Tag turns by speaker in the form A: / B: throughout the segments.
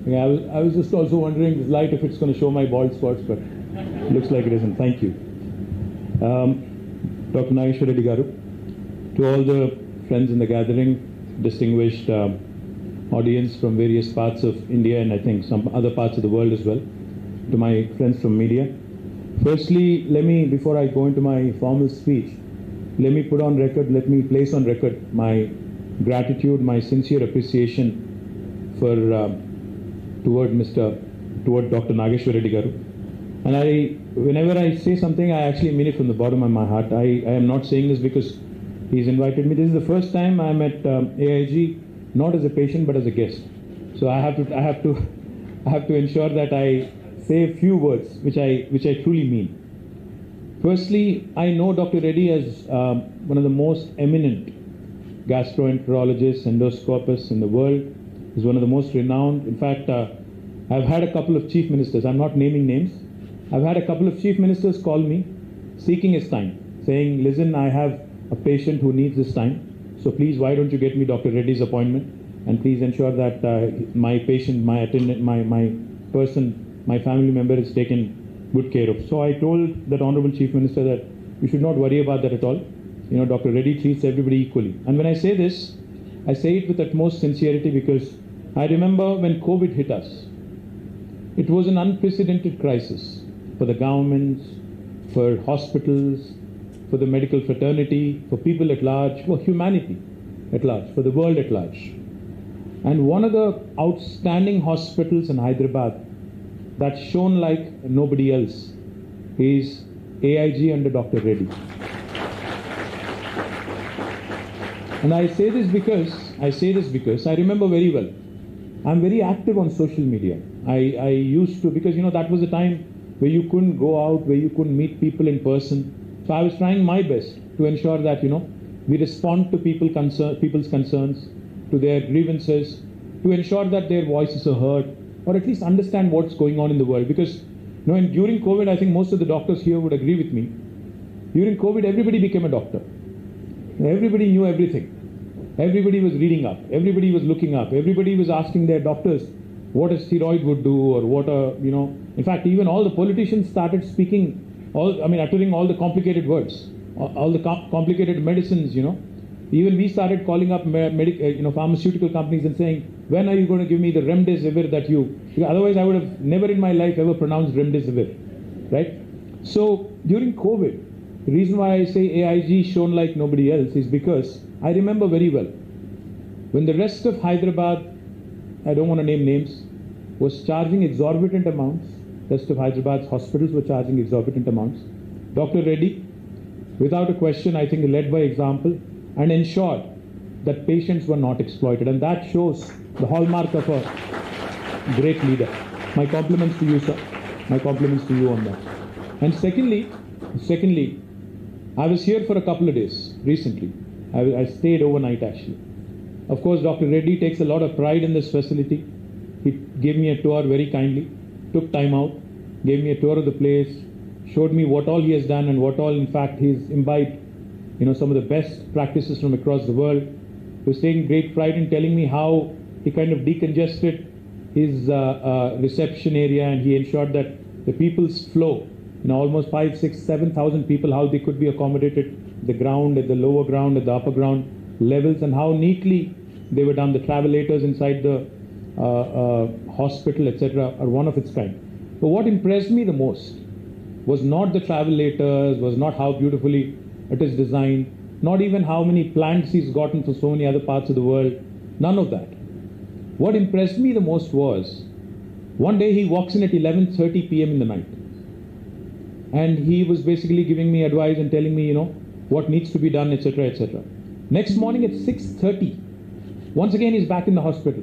A: Yeah, I was just also wondering this light if it's going to show my bald spots, but looks like it isn't. Thank you. Dr. Nageshwar Reddy Garu, to all the friends in the gathering, distinguished audience from various parts of India and I think some other parts of the world as well, to my friends from media. Firstly, before I go into my formal speech, let me place on record my gratitude, my sincere appreciation toward Dr. Nageshwar Reddy Garu. And whenever I say something, I actually mean it from the bottom of my heart. I am not saying this because he's invited me. This is the first time I'm at AIG, not as a patient but as a guest. So I have to ensure that I say a few words which I truly mean. Firstly, I know Dr. Reddy as one of the most eminent gastroenterologists, endoscopists in the world. He's one of the most renowned. In fact, I've had a couple of chief ministers. I'm not naming names. I've had a couple of chief ministers call me seeking his time, saying, listen, I have a patient who needs this time. So please, why don't you get me Dr. Reddy's appointment? And please ensure that my patient, my attendant, my person, my family member is taken good care of. So I told that Honorable Chief Minister that you should not worry about that at all. You know, Dr. Reddy treats everybody equally. And when I say this, I say it with utmost sincerity because I remember when COVID hit us, it was an unprecedented crisis for the governments, for hospitals, for the medical fraternity, for people at large, for humanity at large, for the world at large. And one of the outstanding hospitals in Hyderabad that shone like nobody else is AIG under Dr. Reddy. And I say this because I remember very well. I'm very active on social media. I used to, because that was a time where you couldn't go out, where you couldn't meet people in person. So I was trying my best to ensure that we respond to people's concerns, to their grievances, to ensure that their voices are heard, or at least understand what's going on in the world. Because during COVID, I think most of the doctors here would agree with me. During COVID, everybody became a doctor. Everybody knew everything. Everybody was reading up. Everybody was looking up. Everybody was asking their doctors what a steroid would do, or what In fact, even all the politicians started speaking, uttering all the complicated words, all the complicated medicines. Even we started calling up pharmaceutical companies and saying, when are you going to give me the remdesivir that otherwise I would have never in my life ever pronounced remdesivir, right? So during COVID, the reason why I say AIG shone like nobody else is because I remember very well when the rest of Hyderabad, I don't want to name names, was charging exorbitant amounts. Rest of Hyderabad's hospitals were charging exorbitant amounts. Dr. Reddy, without a question, I think led by example and ensured that patients were not exploited. And that shows the hallmark of a great leader. My compliments to you, sir. My compliments to you on that. And secondly, I was here for a couple of days recently. I stayed overnight actually. Of course, Dr. Reddy takes a lot of pride in this facility. He gave me a tour very kindly, took time out, gave me a tour of the place, showed me what all he has done and what all, in fact, he's imbibed, some of the best practices from across the world. He was taking great pride in telling me how he kind of decongested his reception area, and he ensured that the people's flow, almost 5,000, 6,000, 7,000 people, how they could be accommodated, the ground, at the lower ground, at the upper ground levels, and how neatly they were done. The travelators inside the hospital, etc., are one of its kind. But what impressed me the most was not the travelators, was not how beautifully it is designed, not even how many plants he's gotten from so many other parts of the world, none of that. What impressed me the most was, one day he walks in at 11:30 p.m. in the night, and he was basically giving me advice and telling me, what needs to be done, etc., etc. Next morning at 6:30, once again he's back in the hospital.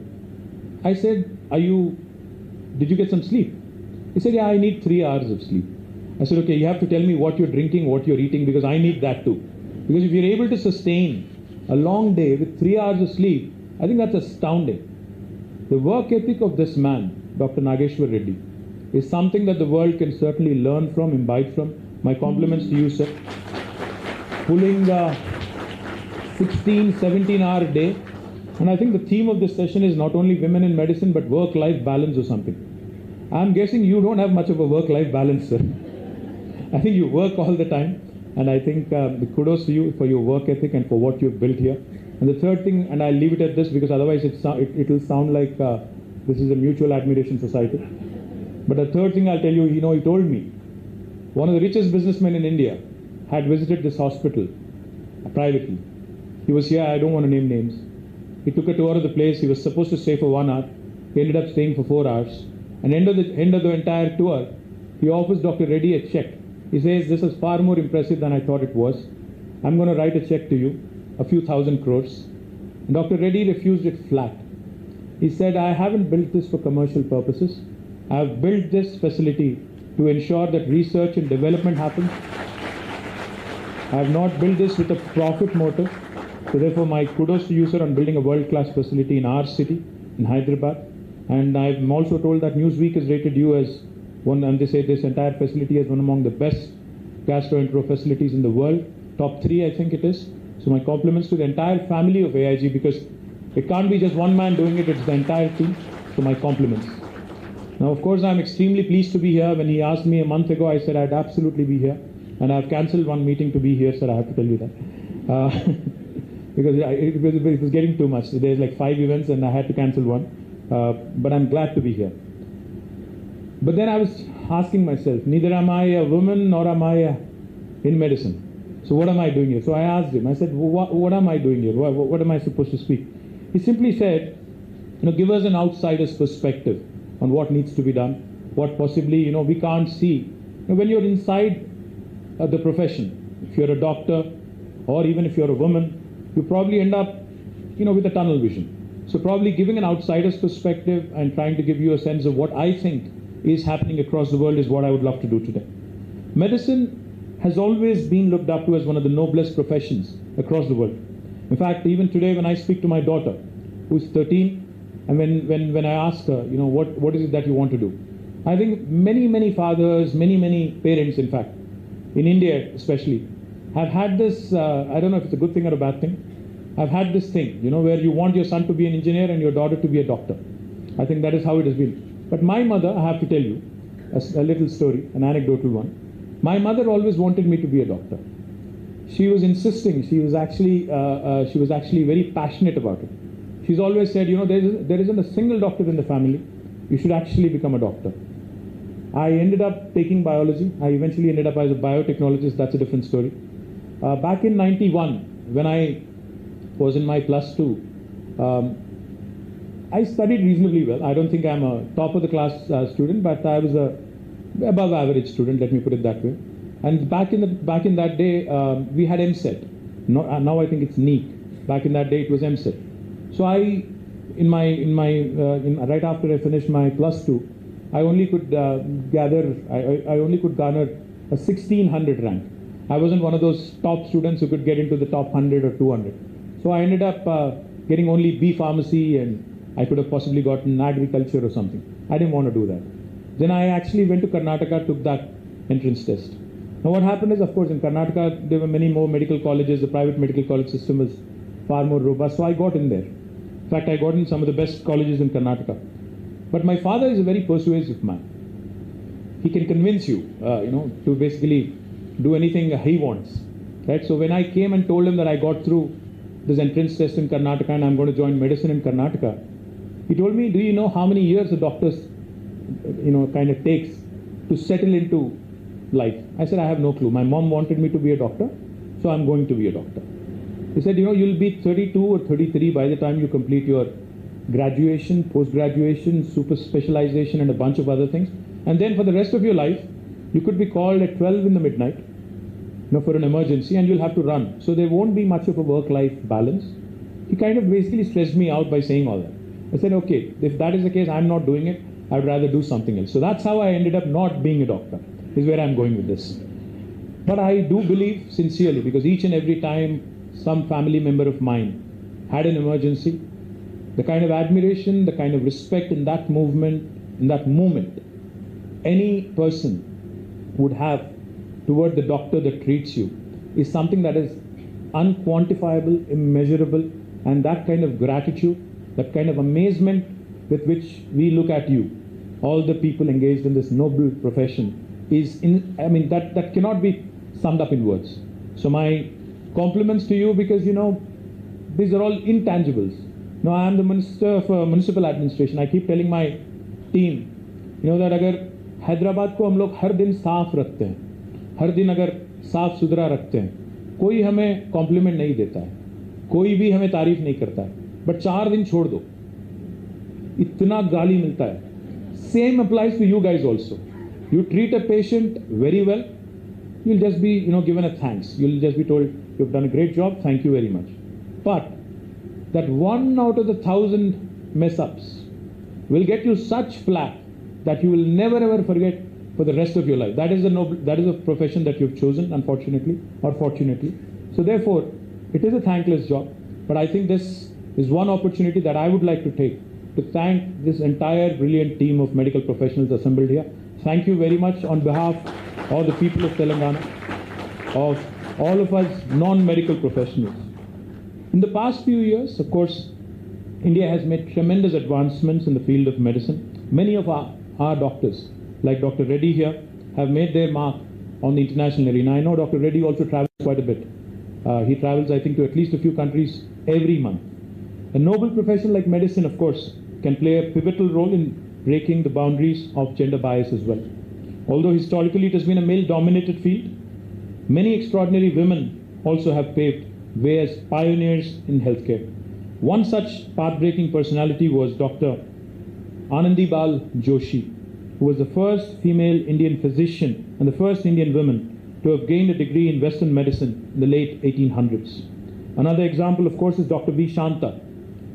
A: I said, did you get some sleep? He said, yeah, I need 3 hours of sleep. I said, okay, you have to tell me what you're drinking, what you're eating, because I need that too. Because if you're able to sustain a long day with 3 hours of sleep, I think that's astounding. The work ethic of this man, Dr. Nageshwar Reddy, is something that the world can certainly learn from, imbibe from. My compliments to you, sir. Pulling 16, 17-hour day And I think the theme of this session is not only women in medicine, but work-life balance or something. I'm guessing you don't have much of a work-life balance, sir. I think you work all the time. And I think kudos to you for your work ethic and for what you've built here. And the third thing, and I'll leave it at this because otherwise it will sound like this is a mutual admiration society. But the third thing I'll tell you, he told me, one of the richest businessmen in India had visited this hospital privately. He was here, I don't want to name names. He took a tour of the place. He was supposed to stay for 1 hour. He ended up staying for 4 hours. And end of the entire tour, he offers Dr. Reddy a check. He says, this is far more impressive than I thought it was. I'm going to write a check to you, a few thousand crores. And Dr. Reddy refused it flat. He said, I haven't built this for commercial purposes. I've built this facility to ensure that research and development happens. I have not built this with a profit motive. So therefore, my kudos to you, sir, on building a world-class facility in our city, in Hyderabad. And I'm also told that Newsweek has rated you as one, and they say this entire facility as one among the best gastroentero facilities in the world. Top 3, I think it is. So my compliments to the entire family of AIG, because it can't be just one man doing it, it's the entire team. So my compliments. Now, of course, I'm extremely pleased to be here. When he asked me a month ago, I said I'd absolutely be here. And I've cancelled one meeting to be here, sir, I have to tell you that. Because it was getting too much. There's like 5 events and I had to cancel one. But I'm glad to be here. But then I was asking myself, neither am I a woman nor am I in medicine. So what am I doing here? So I asked him, I said, what am I doing here? What am I supposed to speak? He simply said, give us an outsider's perspective on what needs to be done, what possibly, we can't see. When you're inside the profession, if you're a doctor or even if you're a woman, you probably end up, with a tunnel vision. So probably giving an outsider's perspective and trying to give you a sense of what I think is happening across the world is what I would love to do today. Medicine has always been looked up to as one of the noblest professions across the world. In fact, even today when I speak to my daughter, who's 13, and when I ask her, what is it that you want to do? I think many fathers, many parents, in fact, in India especially, have had this, I don't know if it's a good thing or a bad thing, I've had this thing, where you want your son to be an engineer and your daughter to be a doctor. I think that is how it has been. But my mother, I have to tell you, a little story, an anecdotal one. My mother always wanted me to be a doctor. She was insisting, she was actually very passionate about it. She's always said, there isn't a single doctor in the family. You should actually become a doctor. I ended up taking biology. I eventually ended up as a biotechnologist. That's a different story. Back in 91, when I was in my +2, I studied reasonably well. I don't think I'm a top of the class student, but I was a above average student, let me put it that way. And back in that day, we had MSET. Now I think it's NEET. Back in that day, it was MSET. So right after I finished my +2, I only could garner a 1600 rank. I wasn't one of those top students who could get into the top 100 or 200. So I ended up getting only B Pharmacy, and I could have possibly gotten agriculture or something. I didn't want to do that. Then I actually went to Karnataka, took that entrance test. Now what happened is, of course, in Karnataka, there were many more medical colleges. The private medical college system was far more robust. So I got in there. In fact, I got in some of the best colleges in Karnataka. But my father is a very persuasive man. He can convince you, to basically do anything he wants. Right? So when I came and told him that I got through this entrance test in Karnataka and I'm going to join medicine in Karnataka, he told me, do you know how many years a doctor, kind of takes to settle into life? I said, I have no clue. My mom wanted me to be a doctor, so I'm going to be a doctor. He said, you'll be 32 or 33 by the time you complete your graduation, post-graduation, super specialization, and a bunch of other things. And then for the rest of your life, you could be called at 12 in the midnight, for an emergency, and you'll have to run. So there won't be much of a work-life balance. He kind of basically stressed me out by saying all that. I said, okay, if that is the case, I'm not doing it. I'd rather do something else. So that's how I ended up not being a doctor, is where I'm going with this. But I do believe sincerely, because each and every time some family member of mine had an emergency, the kind of admiration, the kind of respect in that moment, any person would have toward the doctor that treats you is something that is unquantifiable, immeasurable, And that kind of gratitude, that kind of amazement with which we look at you, all the people engaged in this noble profession, that cannot be summed up in words. So my compliments to you, because these are all intangibles. Now I am the Minister for Municipal Administration. I keep telling my team, that अगर हैदराबाद को हम लोग हर दिन साफ रखते हैं, हर दिन अगर साफ सुथरा रखते हैं, कोई हमें कॉम्प्लीमेंट नहीं देता है, कोई भी हमें तारीफ नहीं करता है, बट 4 दिन छोड़ दो, इतना गाली मिलता है. Same applies to you guys also. You treat a patient very well, you'll just be given a thanks. You'll just be told you've done a great job, thank you very much. But that 1 out of the 1,000 mess ups will get you such flack that you will never ever forget for the rest of your life. That is a profession that you've chosen, unfortunately or fortunately. So therefore, it is a thankless job. But I think this is one opportunity that I would like to take to thank this entire brilliant team of medical professionals assembled here. Thank you very much on behalf of the people of Telangana, of all of us non-medical professionals. In the past few years, of course, India has made tremendous advancements in the field of medicine. Many of our doctors, like Dr. Reddy here, have made their mark on the international arena. I know Dr. Reddy also travels quite a bit. He travels, I think, to at least a few countries every month. A noble profession like medicine, of course, can play a pivotal role in breaking the boundaries of gender bias as well. Although historically it has been a male-dominated field, many extraordinary women also have paved way as pioneers in healthcare. One such path-breaking personality was Dr. Anandibal Joshi, who was the first female Indian physician and the first Indian woman to have gained a degree in Western medicine in the late 1800s. Another example, of course, is Dr. V. Shanta,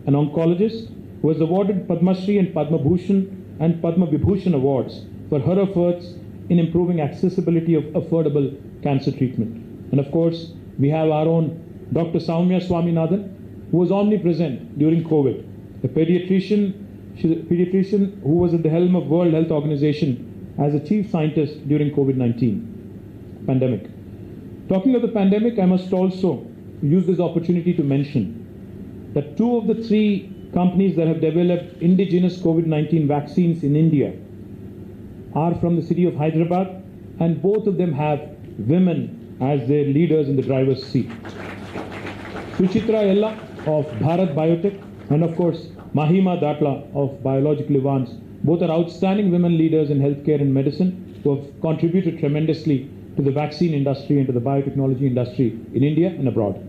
A: an oncologist who was awarded Padma Shri and Padma Bhushan and Padma Vibhushan awards for her efforts in improving accessibility of affordable cancer treatment. And of course, we have our own Dr. Soumya Swaminathan, who was omnipresent during COVID, a pediatrician who was at the helm of World Health Organization as a chief scientist during COVID-19 pandemic. Talking of the pandemic, I must also use this opportunity to mention that 2 of the 3 companies that have developed indigenous COVID-19 vaccines in India are from the city of Hyderabad, and both of them have women as their leaders in the driver's seat. Suchitra Ella of Bharat Biotech and of course Mahima Datla of Biological Advance, both are outstanding women leaders in healthcare and medicine who have contributed tremendously to the vaccine industry and to the biotechnology industry in India and abroad.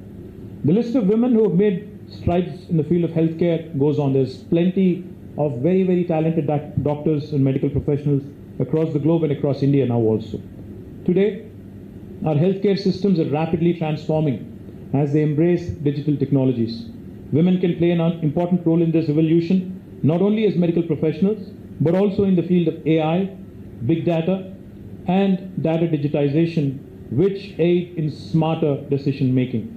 A: The list of women who have made strides in the field of healthcare goes on. There's plenty of very, very talented doctors and medical professionals across the globe and across India now also. Today, our healthcare systems are rapidly transforming as they embrace digital technologies. Women can play an important role in this evolution, not only as medical professionals, but also in the field of AI, big data, and data digitization, which aid in smarter decision making.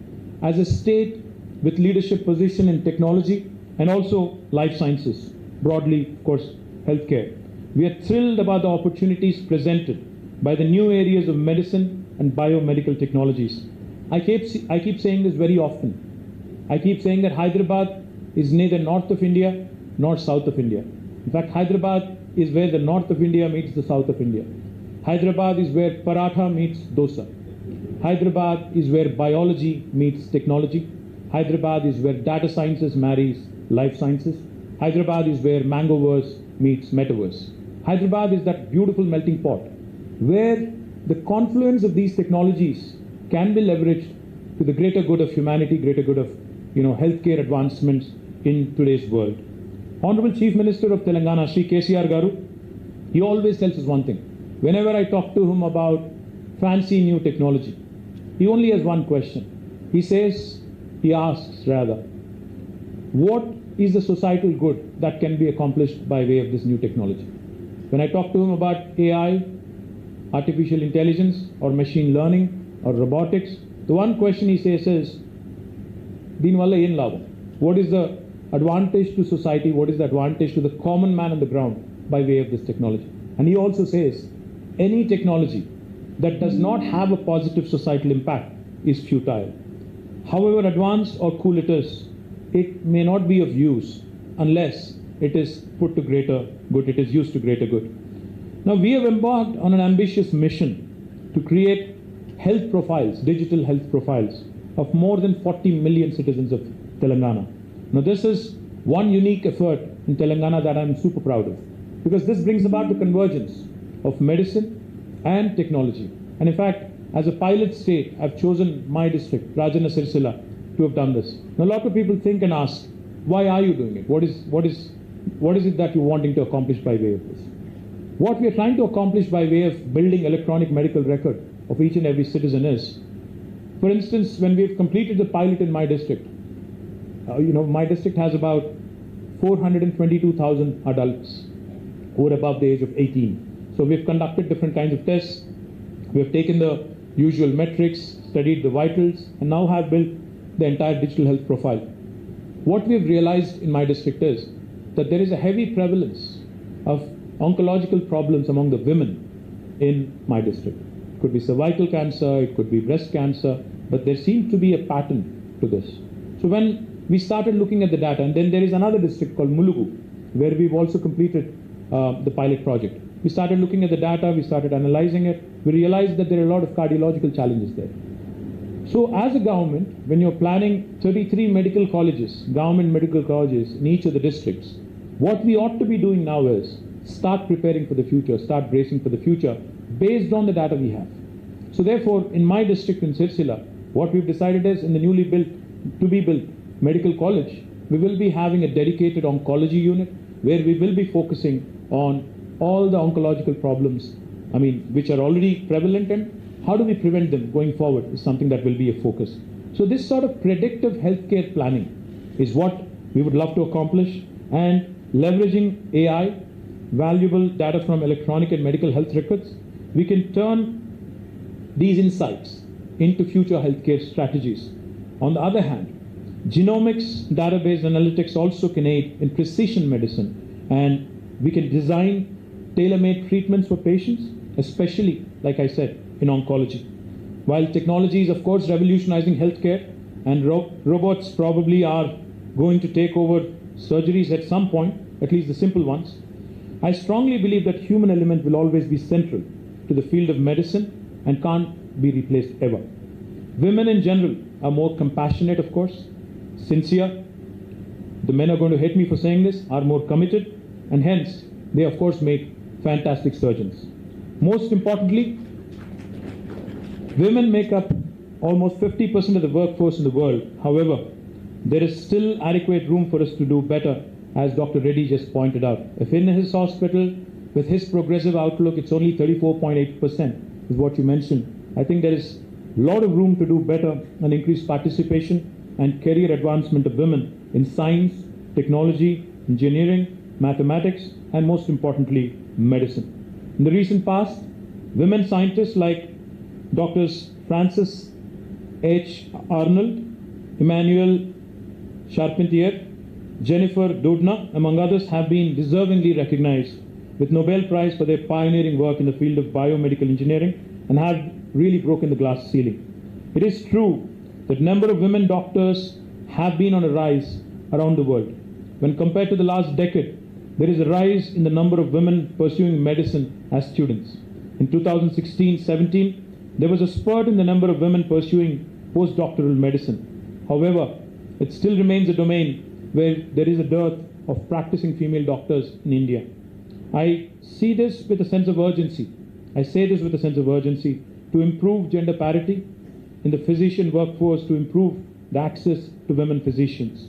A: As a state with leadership position in technology and also life sciences, broadly, of course, healthcare, we are thrilled about the opportunities presented by the new areas of medicine and biomedical technologies. I keep saying this very often. I keep saying that Hyderabad is neither north of India nor south of India. In fact, Hyderabad is where the north of India meets the south of India. Hyderabad is where paratha meets dosa. Hyderabad is where biology meets technology. Hyderabad is where data sciences marries life sciences. Hyderabad is where Mangoverse meets Metaverse. Hyderabad is that beautiful melting pot where the confluence of these technologies can be leveraged to the greater good of humanity, greater good of healthcare advancements in today's world. Honorable Chief Minister of Telangana, Shri KTR Garu, he always tells us one thing. Whenever I talk to him about fancy new technology, he only has one question. He asks, what is the societal good that can be accomplished by way of this new technology? When I talk to him about AI, artificial intelligence, or machine learning, or robotics, the one question he says is, what is the advantage to society, what is the advantage to the common man on the ground by way of this technology? And he also says, any technology that does not have a positive societal impact is futile. However advanced or cool it is it may not be of use unless it is put to greater good, it is used to greater good. Now, we have embarked on an ambitious mission to create health profiles, digital health profiles of more than 40 million citizens of Telangana. Now, this is one unique effort in Telangana that I'm super proud of, because this brings about the convergence of medicine and technology. And in fact, as a pilot state, I've chosen my district, Rajanna Sirsila, to have done this. Now, a lot of people think and ask, why are you doing it? What is it that you're wanting to accomplish by way of this? What we are trying to accomplish by way of building electronic medical record of each and every citizen is, for instance, when we've completed the pilot in my district, my district has about 422,000 adults who are above the age of 18. So we've conducted different kinds of tests. We have taken the usual metrics, studied the vitals, and now have built the entire digital health profile. What we've realized in my district is that there is a heavy prevalence of oncological problems among the women in my district. It could be cervical cancer, it could be breast cancer, but there seems to be a pattern to this. So when we started looking at the data, and then there is another district called Mulugu, where we've also completed the pilot project. We started looking at the data, we started analyzing it, we realized that there are a lot of cardiological challenges there. So as a government, when you're planning 33 medical colleges, government medical colleges in each of the districts, what we ought to be doing now is start preparing for the future, start bracing for the future based on the data we have. So therefore, in my district in Sirsila, what we've decided is in the newly built medical college, we will be having a dedicated oncology unit where we will be focusing on all the oncological problems, which are already prevalent, and how do we prevent them going forward is something that will be a focus. So this sort of predictive healthcare planning is what we would love to accomplish, and leveraging AI, valuable data from electronic and medical health records, we can turn these insights into future healthcare strategies. On the other hand, genomics, database analytics also can aid in precision medicine, and we can design tailor-made treatments for patients, especially, like I said, in oncology. While technology is, of course, revolutionizing healthcare, and robots probably are going to take over surgeries at some point, at least the simple ones, I strongly believe that human element will always be central to the field of medicine and can't be replaced ever. Women in general are more compassionate, of course, sincere. The men are going to hate me for saying this, are more committed, and hence they, of course, make fantastic surgeons. Most importantly, women make up almost 50% of the workforce in the world. However, there is still adequate room for us to do better, as Dr. Reddy just pointed out. If in his hospital, with his progressive outlook, it's only 34.8% is what you mentioned, I think there is a lot of room to do better and increase participation and career advancement of women in science, technology, engineering, mathematics, and most importantly, medicine. In the recent past, women scientists like Drs. Frances H. Arnold, Emmanuel Charpentier, Jennifer Doudna, among others, have been deservingly recognized with Nobel Prize for their pioneering work in the field of biomedical engineering and have really broken the glass ceiling. It is true that number of women doctors have been on a rise around the world. When compared to the last decade, there is a rise in the number of women pursuing medicine as students. In 2016-17, there was a spurt in the number of women pursuing postdoctoral medicine. However, it still remains a domain where there is a dearth of practicing female doctors in India. I see this with a sense of urgency. I say this with a sense of urgency to improve gender parity in the physician workforce, to improve the access to women physicians.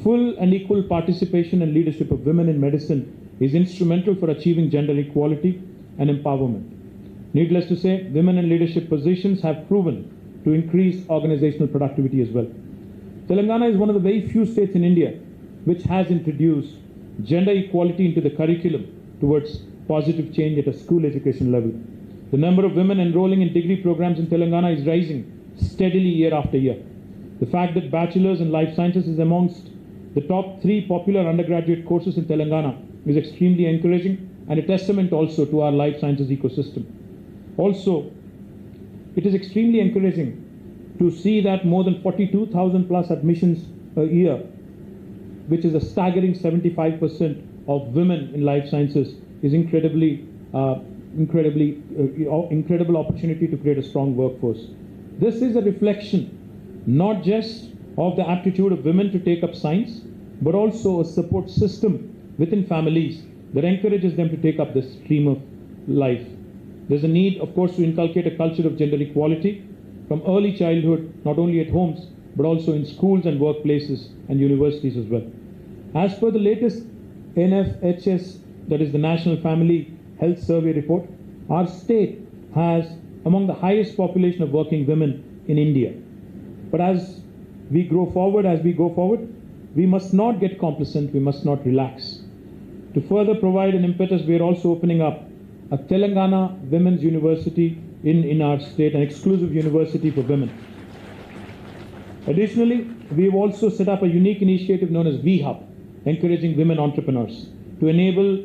A: Full and equal participation and leadership of women in medicine is instrumental for achieving gender equality and empowerment. Needless to say, women in leadership positions have proven to increase organizational productivity as well. Telangana is one of the very few states in India which has introduced gender equality into the curriculum towards positive change at a school education level. The number of women enrolling in degree programs in Telangana is rising steadily year after year. The fact that bachelor's in life sciences is amongst the top 3 popular undergraduate courses in Telangana is extremely encouraging and a testament also to our life sciences ecosystem. Also, it is extremely encouraging to see that more than 42,000 plus admissions a year which is a staggering 75% of women in life sciences, is incredible opportunity to create a strong workforce. This is a reflection not just of the aptitude of women to take up science, but also a support system within families that encourages them to take up this stream of life. There's a need, of course, to inculcate a culture of gender equality from early childhood, not only at homes, but also in schools and workplaces and universities as well. As per the latest NFHS, that is the National Family Health Survey report, our state has among the highest population of working women in India. But as we go forward, we must not get complacent, we must not relax. To further provide an impetus, we are also opening up a Telangana Women's University in our state, an exclusive university for women. Additionally, we have also set up a unique initiative known as V-Hub, encouraging women entrepreneurs to enable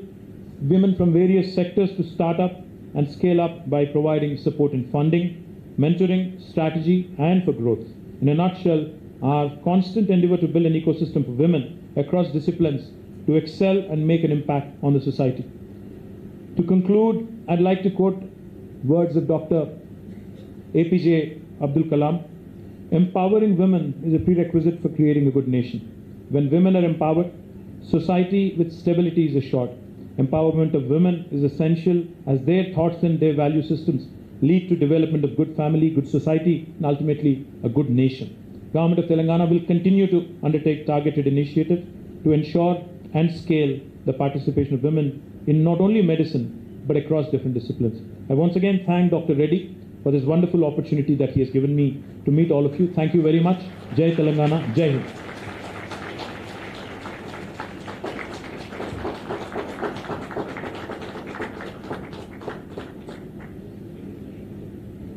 A: women from various sectors to start up and scale up by providing support in funding, mentoring, strategy, and for growth. In a nutshell, our constant endeavor to build an ecosystem for women across disciplines to excel and make an impact on the society. To conclude, I'd like to quote words of Dr. APJ Abdul Kalam. Empowering women is a prerequisite for creating a good nation. When women are empowered, society with stability is assured. Empowerment of women is essential as their thoughts and their value systems lead to development of good family, good society, and ultimately a good nation. Government of Telangana will continue to undertake targeted initiatives to ensure and scale the participation of women in not only medicine, but across different disciplines. I once again thank Dr. Reddy for this wonderful opportunity that he has given me to meet all of you. Thank you very much. Jai Telangana, Jai Hind.